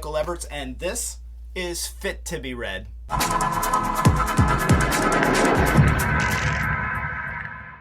Michael Everts, and this is Fit to be Read.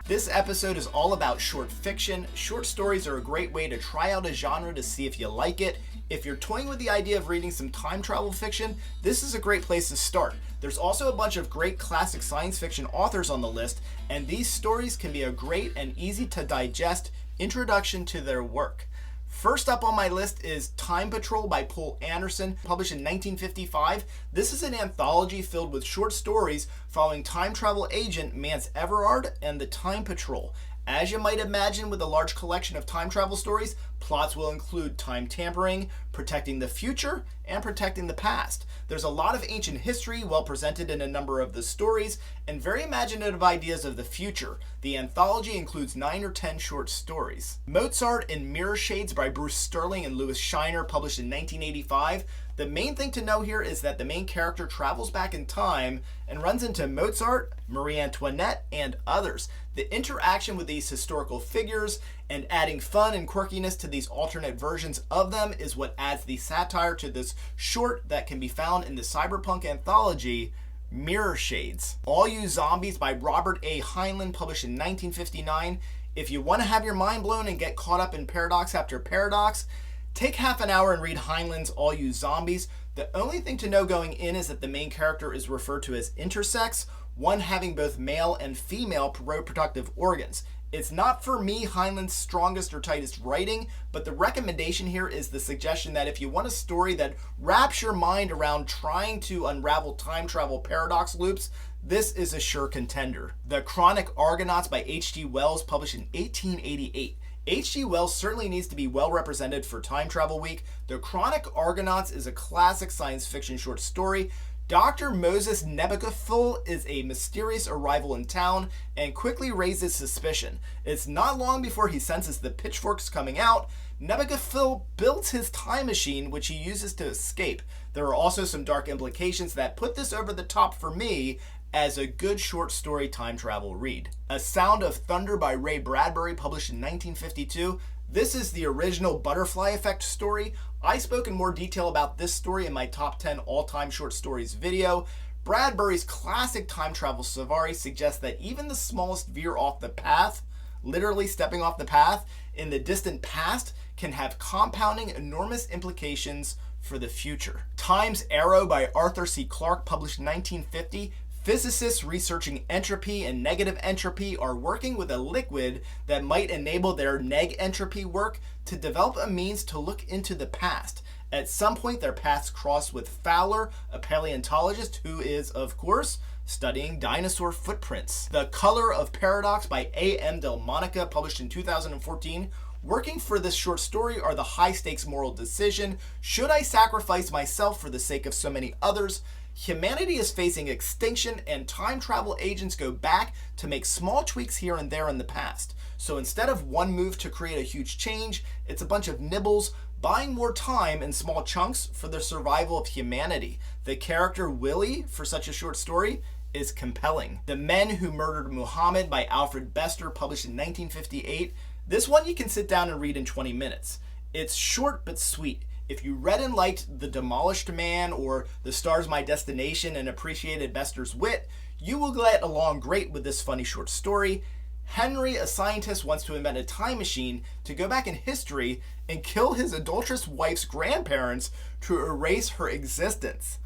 This episode is all about short fiction. Short stories are a great way to try out a genre to see if you like it. If you're toying with the idea of reading some time travel fiction, this is a great place to start. There's also a bunch of great classic science fiction authors on the list, and these stories can be a great and easy to digest introduction to their work. First up on my list is Time Patrol by Poul Anderson, published in 1955. This is an anthology filled with short stories following time travel agent Mance Everard and the Time Patrol. As you might imagine with a large collection of time travel stories, plots will include time tampering, protecting the future, and protecting the past. There's a lot of ancient history well presented in a number of the stories, and very imaginative ideas of the future. The anthology includes 9 or 10 short stories. Mozart in Mirror Shades by Bruce Sterling and Louis Shiner, published in 1985. The main thing to know here is that the main character travels back in time and runs into Mozart, Marie Antoinette, and others. The interaction with these historical figures and adding fun and quirkiness to these alternate versions of them is what adds the satire to this short that can be found in the cyberpunk anthology Mirror Shades. All You Zombies by Robert A. Heinlein, published in 1959. If you want to have your mind blown and get caught up in paradox after paradox, take half an hour and read Heinlein's All You Zombies. The only thing to know going in is that the main character is referred to as intersex, one having both male and female reproductive organs. It's not for me Heinlein's strongest or tightest writing, but the recommendation here is the suggestion that if you want a story that wraps your mind around trying to unravel time travel paradox loops, this is a sure contender. The Chronicargonauts by H.G. Wells, published in 1888. H.G. Wells certainly needs to be well represented for Time Travel Week. The Chronicargonauts is a classic science fiction short story. Dr. Moses Nebuchadnezzar is a mysterious arrival in town and quickly raises suspicion. It's not long before he senses the pitchforks coming out. Nebuchadnezzar builds his time machine, which he uses to escape. There are also some dark implications that put this over the top for me as a good short story time travel read. A Sound of Thunder by Ray Bradbury, published in 1952. This is the original Butterfly Effect story. I spoke in more detail about this story in my top 10 all-time short stories video. Bradbury's classic time travel safari suggests that even the smallest veer off the path, literally stepping off the path, in the distant past can have compounding enormous implications for the future. Time's Arrow by Arthur C. Clarke, published in 1950. Physicists researching entropy and negative entropy are working with a liquid that might enable their neg entropy work to develop a means to look into the past. At some point, their paths cross with Fowler, a paleontologist who is, of course, studying dinosaur footprints. The Color of Paradox by A.M. Delmonica, published in 2014. Working for this short story are the high-stakes moral decision: should I sacrifice myself for the sake of so many others? Humanity is facing extinction, and time travel agents go back to make small tweaks here and there in the past. So instead of one move to create a huge change, it's a bunch of nibbles, buying more time in small chunks for the survival of humanity. The character Willie, for such a short story, is compelling. The Men Who Murdered Muhammad by Alfred Bester, published in 1958. This one you can sit down and read in 20 minutes. It's short but sweet. If you read and liked The Demolished Man or The Star's My Destination and appreciated Bester's wit, you will get along great with this funny short story. Henry, a scientist, wants to invent a time machine to go back in history and kill his adulterous wife's grandparents to erase her existence.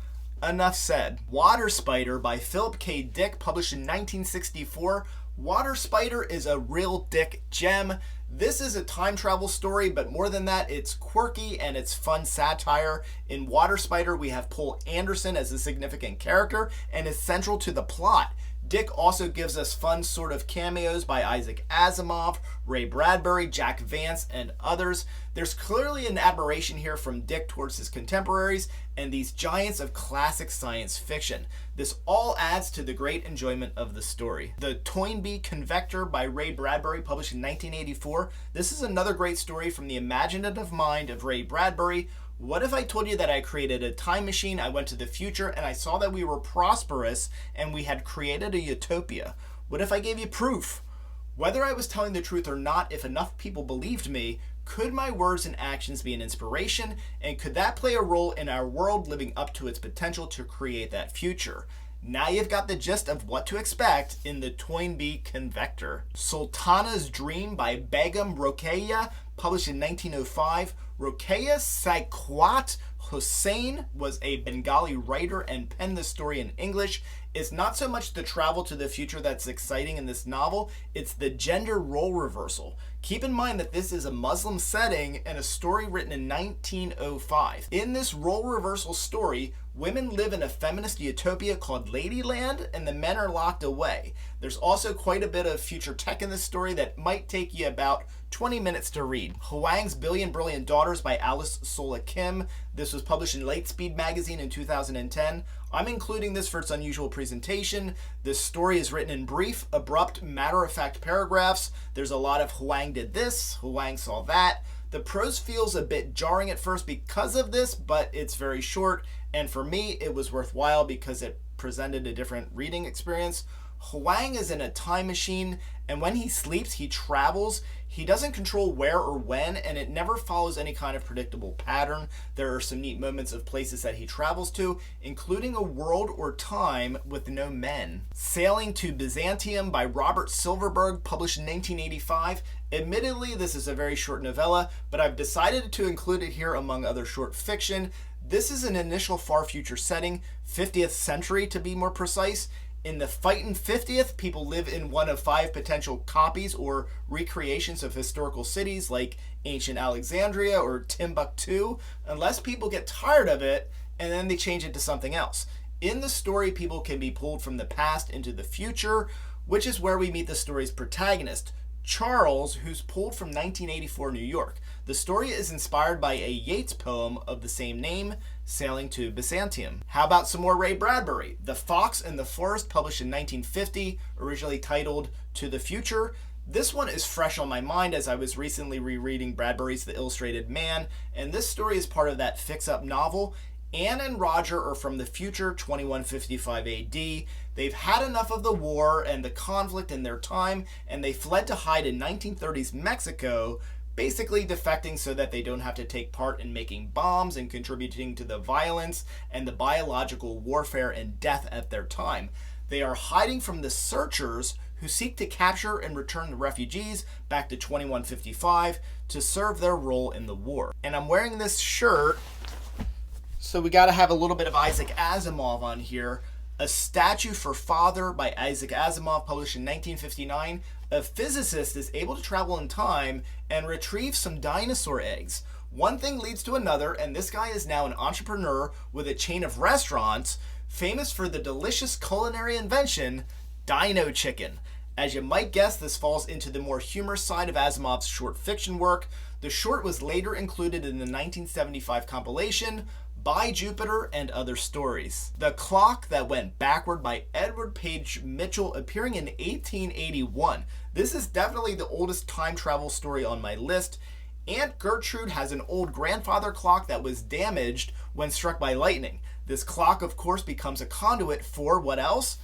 Enough said. Water Spider by Philip K. Dick, published in 1964. Water Spider is a real Dick gem. This is a time travel story, but more than that, it's quirky and it's fun satire. In Water Spider, we have Poul Anderson as a significant character and is central to the plot. Dick also gives us fun sort of cameos by Isaac Asimov, Ray Bradbury, Jack Vance, and others. There's clearly an admiration here from Dick towards his contemporaries and these giants of classic science fiction. This all adds to the great enjoyment of the story. The Toy Bee Convector by Ray Bradbury, published in 1984. This is another great story from the imaginative mind of Ray Bradbury. What if I told you that I created a time machine, I went to the future, and I saw that we were prosperous and we had created a utopia? What if I gave you proof? Whether I was telling the truth or not, if enough people believed me, could my words and actions be an inspiration, and could that play a role in our world living up to its potential to create that future? Now you've got the gist of what to expect in the Toy Bee Convector. Sultanas Dream by Begum Rokeya, published in 1905. Rokeya Saikwat Hossain was a Bengali writer and penned the story in English. It's not so much the travel to the future that's exciting in this novel, it's the gender role reversal. Keep in mind that this is a Muslim setting and a story written in 1905. In this role reversal story, women live in a feminist utopia called Ladyland, and the men are locked away. There's also quite a bit of future tech in this story that might take you about 20 minutes to read. Hwang's Billion Brilliant Daughters by Alice Sola Kim. This was published in Lightspeed magazine in 2010. I'm including this for its unusual presentation. This story is written in brief, abrupt, matter-of-fact paragraphs. There's a lot of Hwang did this, Hwang saw that. The prose feels a bit jarring at first because of this, but it's very short, and for me, it was worthwhile because it presented a different reading experience. Hwang is in a time machine, and when he sleeps, he travels. He doesn't control where or when, and it never follows any kind of predictable pattern. There are some neat moments of places that he travels to, including a world or time with no men. Sailing to Byzantium by Robert Silverberg, published in 1985. Admittedly, this is a very short novella, but I've decided to include it here among other short fiction. This is an initial far future setting, 50th century to be more precise. In the fightin' 50th, people live in one of 5 potential copies or recreations of historical cities like ancient Alexandria or Timbuktu, unless people get tired of it and then they change it to something else. In the story, people can be pulled from the past into the future, which is where we meet the story's protagonist, Charles, who's pulled from 1984 New York. The story is inspired by a Yeats poem of the same name, Sailing to Byzantium. How about some more Ray Bradbury? The Fox and the Forest, published in 1950, originally titled To the Future. This one is fresh on my mind as I was recently rereading Bradbury's The Illustrated Man, and this story is part of that fix-up novel. Anne and Roger are from the future, 2155 AD. They've had enough of the war and the conflict in their time, and they fled to hide in 1930s Mexico, basically defecting so that they don't have to take part in making bombs and contributing to the violence and the biological warfare and death at their time. They are hiding from the searchers who seek to capture and return the refugees back to 2155 to serve their role in the war. And I'm wearing this shirt, so we got to have a little bit of Isaac Asimov on here. A Statue for Father by Isaac Asimov, published in 1959. A physicist is able to travel in time and retrieve some dinosaur eggs. One thing leads to another, and this guy is now an entrepreneur with a chain of restaurants famous for the delicious culinary invention, Dino Chicken. As you might guess, this falls into the more humorous side of Asimov's short fiction work. The short was later included in the 1975 compilation, By Jupiter and Other Stories. The Clock That Went Backward by Edward Page Mitchell, appearing in 1881. This is definitely the oldest time travel story on my list. Aunt Gertrude has an old grandfather clock that was damaged when struck by lightning. This clock, of course, becomes a conduit for what else?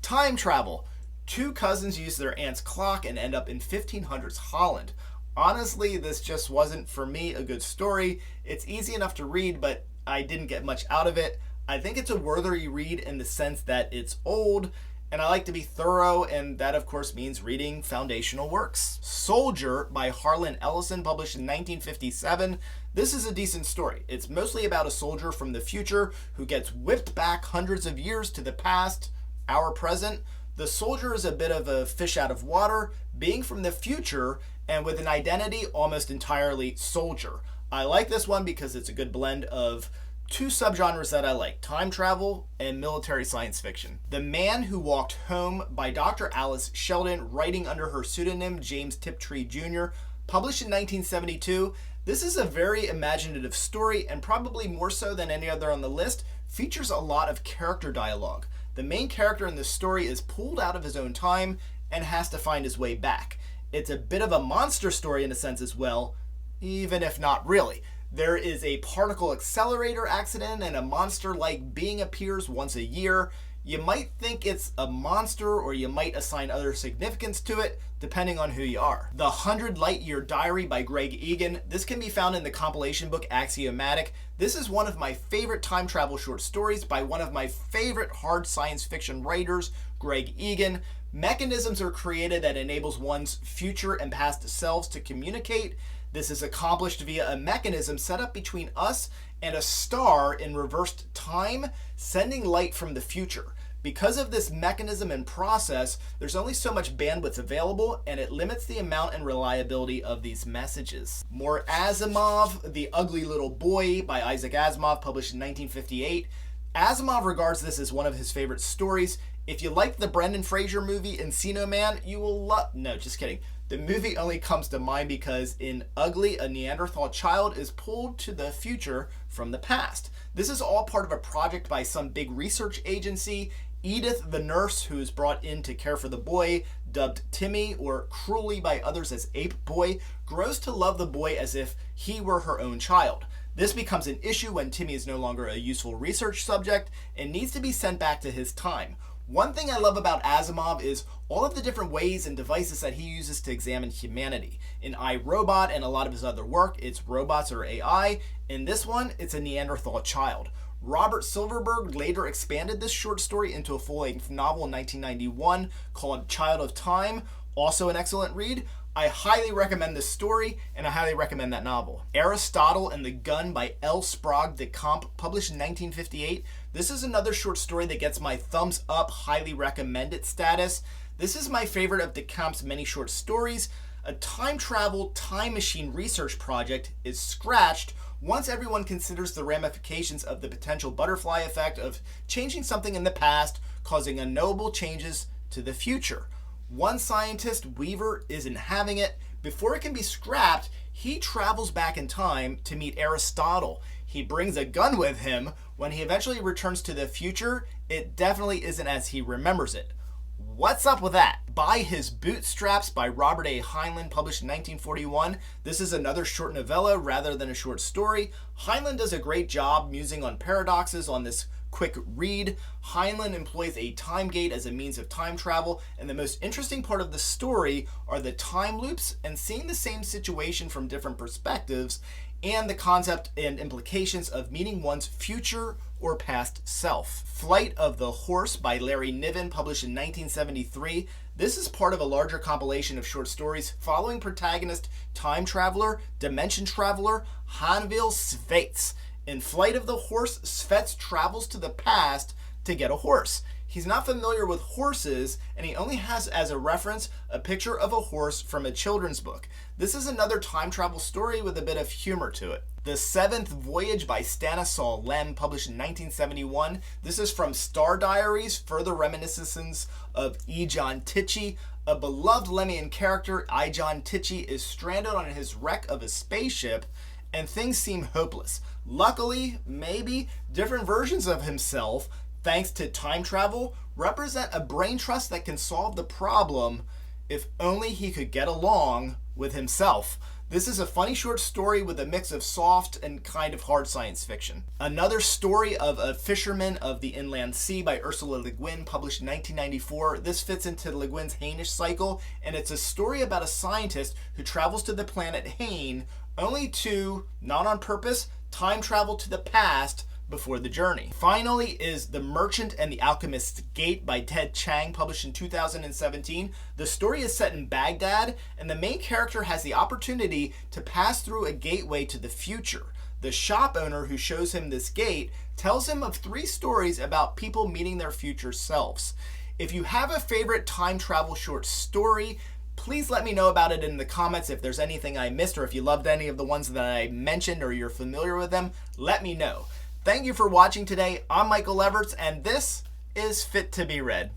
Time travel. 2 cousins use their aunt's clock and end up in 1500s Holland. Honestly, this just wasn't, for me, a good story. It's easy enough to read, but I didn't get much out of it. I think it's a worthy read in the sense that it's old, and I like to be thorough, and that of course means reading foundational works. Soldier by Harlan Ellison, published in 1957. This is a decent story. It's mostly about a soldier from the future who gets whipped back hundreds of years to the past, our present. The soldier is a bit of a fish out of water, being from the future and with an identity almost entirely soldier. I like this one because it's a good blend of 2 subgenres that I like, time travel and military science fiction. The Man Who Walked Home by Dr. Alice Sheldon, writing under her pseudonym James Tiptree Jr., published in 1972. This is a very imaginative story, and probably more so than any other on the list, features a lot of character dialogue. The main character in this story is pulled out of his own time and has to find his way back. It's a bit of a monster story in a sense as well, even if not really. There is a particle accelerator accident and a monster-like being appears once a year. You might think it's a monster, or you might assign other significance to it, depending on who you are. The 100 Light Year Diary by Greg Egan. This can be found in the compilation book Axiomatic. This is one of my favorite time travel short stories by one of my favorite hard science fiction writers, Greg Egan. Mechanisms are created that enables one's future and past selves to communicate. This is accomplished via a mechanism set up between us and a star in reversed time, sending light from the future. Because of this mechanism and process, there's only so much bandwidth available, and it limits the amount and reliability of these messages. More Asimov, The Ugly Little Boy by Isaac Asimov, published in 1958. Asimov regards this as one of his favorite stories. If you like the Brendan Fraser movie Encino Man, you will love... No, just kidding. The movie only comes to mind because in Ugly, a Neanderthal child is pulled to the future from the past. This is all part of a project by some big research agency. Edith, the nurse who is brought in to care for the boy, dubbed Timmy, or cruelly by others as Ape Boy, grows to love the boy as if he were her own child. This becomes an issue when Timmy is no longer a useful research subject and needs to be sent back to his time. One thing I love about Asimov is all of the different ways and devices that he uses to examine humanity. In I, Robot and a lot of his other work, it's robots or AI. In this one, it's a Neanderthal child. Robert Silverberg later expanded this short story into a full-length novel in 1991 called Child of Time, also an excellent read. I highly recommend this story, and I highly recommend that novel. Aristotle and the Gun by L. Sprague de Camp, published in 1958. This is another short story that gets my thumbs up, highly recommend it status. This is my favorite of de Camp's many short stories. A time travel time machine research project is scratched once everyone considers the ramifications of the potential butterfly effect of changing something in the past, causing unknowable changes to the future. One scientist, Weaver, isn't having it. Before it can be scrapped, he travels back in time to meet Aristotle. He brings a gun with him. When he eventually returns to the future, it definitely isn't as he remembers it. What's up with that? By His Bootstraps by Robert A. Heinlein, published in 1941. This is another short novella rather than a short story. Heinlein does a great job musing on paradoxes on this quick read. Heinlein employs a time gate as a means of time travel, and the most interesting part of the story are the time loops and seeing the same situation from different perspectives, and the concept and implications of meeting one's future or past self. Flight of the Horse by Larry Niven, published in 1973. This is part of a larger compilation of short stories following protagonist time traveler, dimension traveler, Hanvil Svets. In Flight of the Horse, Svets travels to the past to get a horse. He's not familiar with horses, and he only has as a reference a picture of a horse from a children's book. This is another time travel story with a bit of humor to it. The Seventh Voyage by Stanislaw Lem, published in 1971. This is from Star Diaries, further reminiscences of Ejon Tichy. A beloved Lemian character, Ejon Tichy, is stranded on his wreck of a spaceship, and things seem hopeless. Luckily, maybe, different versions of himself, thanks to time travel, represent a brain trust that can solve the problem if only he could get along with himself. This is a funny short story with a mix of soft and kind of hard science fiction. Another story of a fisherman of the inland sea by Ursula Le Guin, published in 1994. This fits into Le Guin's Hainish cycle, and it's a story about a scientist who travels to the planet Hain only to, not on purpose, time travel to the past before the journey. Finally is The Merchant and the Alchemist's Gate by Ted Chiang, published in 2017. The story is set in Baghdad, and the main character has the opportunity to pass through a gateway to the future. The shop owner who shows him this gate tells him of 3 stories about people meeting their future selves. If you have a favorite time travel short story, please let me know about it in the comments. If there's anything I missed, or if you loved any of the ones that I mentioned, or you're familiar with them, let me know. Thank you for watching today. I'm Michael Everts, and this is Fit to be Read.